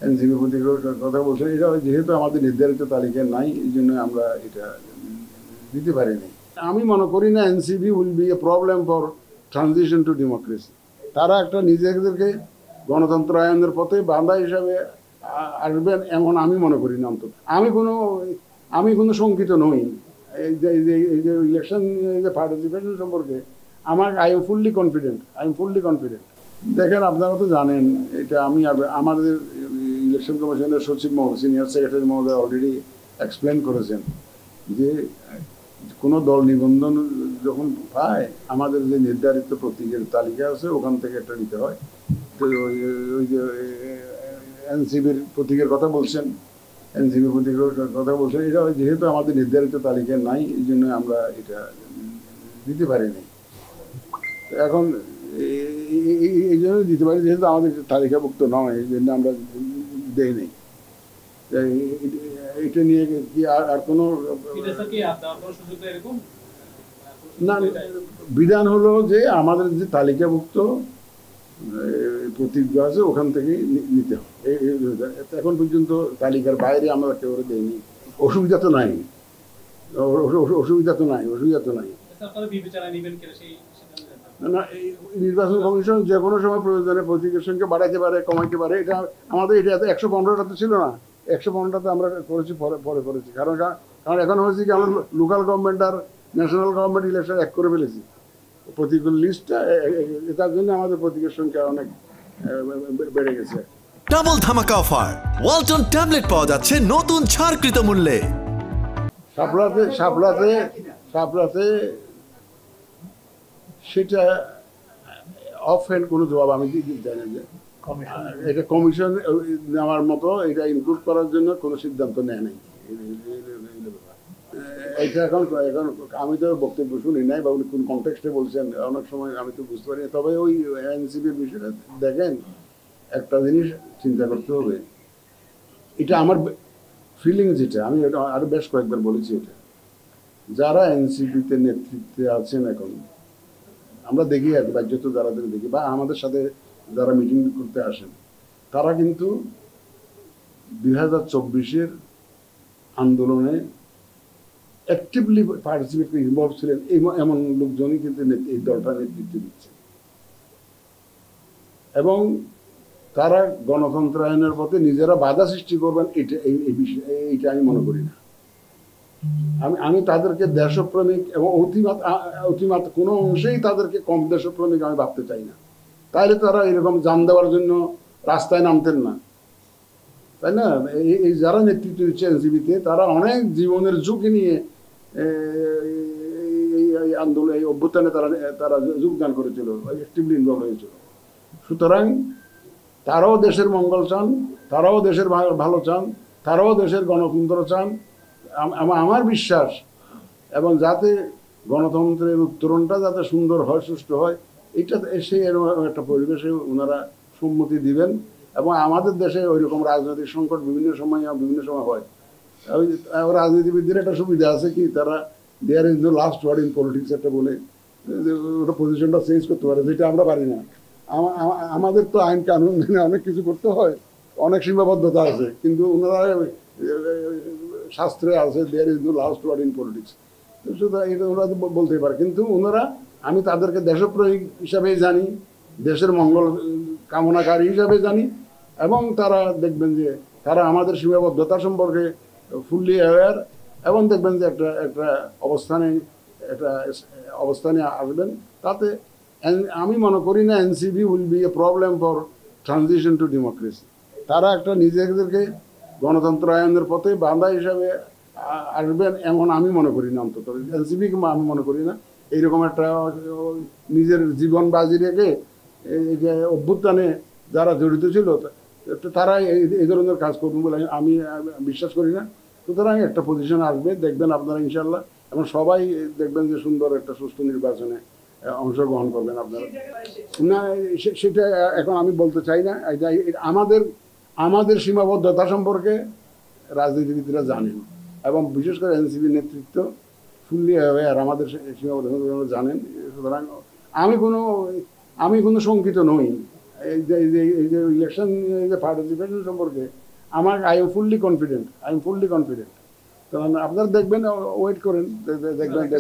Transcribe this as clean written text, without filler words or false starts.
NCP প্রতীকের কথা বলছেন, এটা যেহেতু আমাদের নির্ধারিত তালিকায় নাই, এই জন্য আমরা এটা দিতে পারিনি। আমি মনে করি না NCP will B A problem for transition two democracy. তারা একটা নিজেদেরকে গণতন্ত্রায়নের পথে বাঁধা হিসাবে আসবেন এমন আমি মনে করি না। অন্তত আমি কোনো শঙ্কিত নই এই যে ইলেকশন যে পার্টিসিপেশন সম্পর্কে। I am fully confident. দেখেন, আপনারা তো জানেন এটা, আমাদের ইলেকশন কমিশনের সচিব মহোদয়, সিনিয়র সেক্রেটারি মহোদয় অলরেডি এক্সপ্লেন করেছেন যে কোনো দল নিবন্ধন যখন পায়, আমাদের যে নির্ধারিত প্রতীকের তালিকা আছে ওখান থেকে একটা নিতে হয়। তো ওই যে এনসিপির প্রতীকের কথা বলছেন, এটা যেহেতু আমাদের নির্ধারিত তালিকায় নাই, এই জন্য আমরা এটা দিতে পারিনি। এখন এই জন্য দিতে পারি যেহেতু আমাদের তালিকাভুক্ত নয়, এই জন্য আমরা দেই নেই। এটা নিয়ে কি আর কোনো না, বিধান হলো যে আমাদের যে তালিকাভুক্ত প্রতীক আছে ওখান থেকেই নিতে হবে। এখন পর্যন্ত তালিকার বাইরে আমরা কেউ দেয়নি। অসুবিধা তো নাই। না, নির্বাচন কমিশন যে কোনো সময় প্রয়োজনে প্রতীকের সংখ্যা বাড়াইতে পারে, কমাইতে পারে। এটা আমাদের এটা 115টাতে ছিল না, 115টাতে আমরা করেছি, পরে করেছি। কারণ এখন হয়েছে কি, আমরা লোকাল গভর্নমেন্ট আর ন্যাশনাল গভর্নমেন্ট ইলেকশন এক করে ফেলেছি প্রতীকের লিস্টটা। তার জন্য আমাদের প্রতীকের সংখ্যা অনেক বেড়ে গেছে। ডাবল ধামাকা অফার, ওয়ালটন ট্যাবলেট পাওয়া যাচ্ছে নতুন ছাড়কৃত মূল্যে। সাপলাতে সেটা অফহ্যান্ড কোনো জবাব আমি দিতে চাই না। যে এটা কমিশন নেওয়ার মতো, এটা ইনক্লুড করার জন্য কোনো সিদ্ধান্ত নেয় নাই। এটা এখন আমি তো বক্তব্য শুনি নাই, বা উনি কোন কনটেক্সটে বলছেন অনেক সময় আমি তো বুঝতে পারি না। তবে ওই এনসিপির বিষয়টা দেখেন, একটা জিনিস চিন্তা করতে হবে। এটা আমার ফিলিং, যেটা আমি আরো বেশ কয়েকবার বলেছি, এটা যারা এনসিপিতে নেতৃত্বে আছেন এখন, আমরা দেখি আর বাহ্যত যারা দেখি বা আমাদের সাথে যারা মিটিং করতে আসেন, তারা কিন্তু 2024-এর আন্দোলনে অ্যাক্টিভলি পার্টিসিপেট করে ইনভলভ ছিলেন, এমন লোকজনই কিন্তু এই দলটা নেতৃত্ব দিচ্ছে। এবং তারা গণতন্ত্রায়নের পথে নিজেরা বাধা সৃষ্টি করবেন, এইটা আমি মনে করি না। আমি তাদেরকে দেশপ্রেমিক এবং অতিমাত কোনো অংশেই তাদেরকে কম দেশপ্রেমিক আমি ভাবতে চাই না। তাইলে তারা এরকম জান দেওয়ার জন্য রাস্তায় নামতেন না, তাই না? এই যারা নেতৃত্ব দিচ্ছে এনসিপিতে, তারা অনেক জীবনের ঝুঁকি নিয়ে এই আন্দোলন, এই অভ্যুত্থানে তারা যোগদান করেছিল, অ্যাক্টিভলি ইনভলভ হয়েছিল। সুতরাং তারাও দেশের মঙ্গল চান, তারাও দেশের ভালো চান, তারাও দেশের গণতন্ত্র চান। আমার বিশ্বাস, এবং যাতে গণতন্ত্রের উত্তরণটা যাতে সুন্দর হয়, সুষ্ঠু হয়, এটা এসে এরকম একটা পরিবেশে ওনারা সম্মতি দিবেন। এবং আমাদের দেশে ওইরকম রাজনৈতিক সংকট বিভিন্ন সময় হয়। ওই রাজনীতিবিদদের একটা সুবিধা আছে কি, তারা there is no last word in politics একটা বলে ওটা পজিশনটা চেঞ্জ করতে পারে, যেটা আমরা পারি না। আমাদের তো আইন কানুন অনেক কিছু করতে হয়, অনেক সীমাবদ্ধতা আছে, কিন্তু ওনারা শাস্ত্রে আছে there is no last word in politics. সুতরাং এটা ওরা বলতেই পারে, কিন্তু ওনারা, আমি তাদেরকে দেশপ্রেমিক হিসাবেই জানি, দেশের মঙ্গল কামনাকারী হিসাবে জানি। এবং তারা দেখবেন যে তারা আমাদের সীমাবদ্ধতা সম্পর্কে ফুললি অ্যাওয়্যার, এবং দেখবেন যে একটা অবস্থানে আসবেন। তাতে আমি মনে করি না NCP will B A problem for transition two democracy. তারা একটা নিজেদেরকে গণতন্ত্রায়নের পথে বাঁধা হিসাবে আসবেন এমন আমি মনে করি না। অন্তত এনসিপিকে আমি মনে করি না এইরকম একটা নিজের জীবন বাজি রেখে এই যে অভ্যুত্থানে যারা জড়িত ছিল তারা এই ধরনের কাজ করবেন বলে আমি বিশ্বাস করি না। সুতরাং একটা পজিশন আসবে, দেখবেন আপনারা ইনশাল্লাহ, এবং সবাই দেখবেন যে সুন্দর একটা সুষ্ঠু নির্বাচনে অংশগ্রহণ করবেন আপনারা। না, সেটা এখন আমি বলতে চাই না। আমাদের সীমাবদ্ধতা সম্পর্কে রাজনীতিবিদরা জানেন, এবং বিশেষ করে এনসিপি নেতৃত্ব ফুললি অ্যাওয়্যার, আমাদের সীমাবদ্ধতা জানেন। সুতরাং আমি কোনো শঙ্কিত নই এই যে ইলেকশন যে পার্টিসিপেশন সম্পর্কে আই এম ফুললি কনফিডেন্ট কারণ আপনারা দেখবেন ওয়েট করেন দেখবেন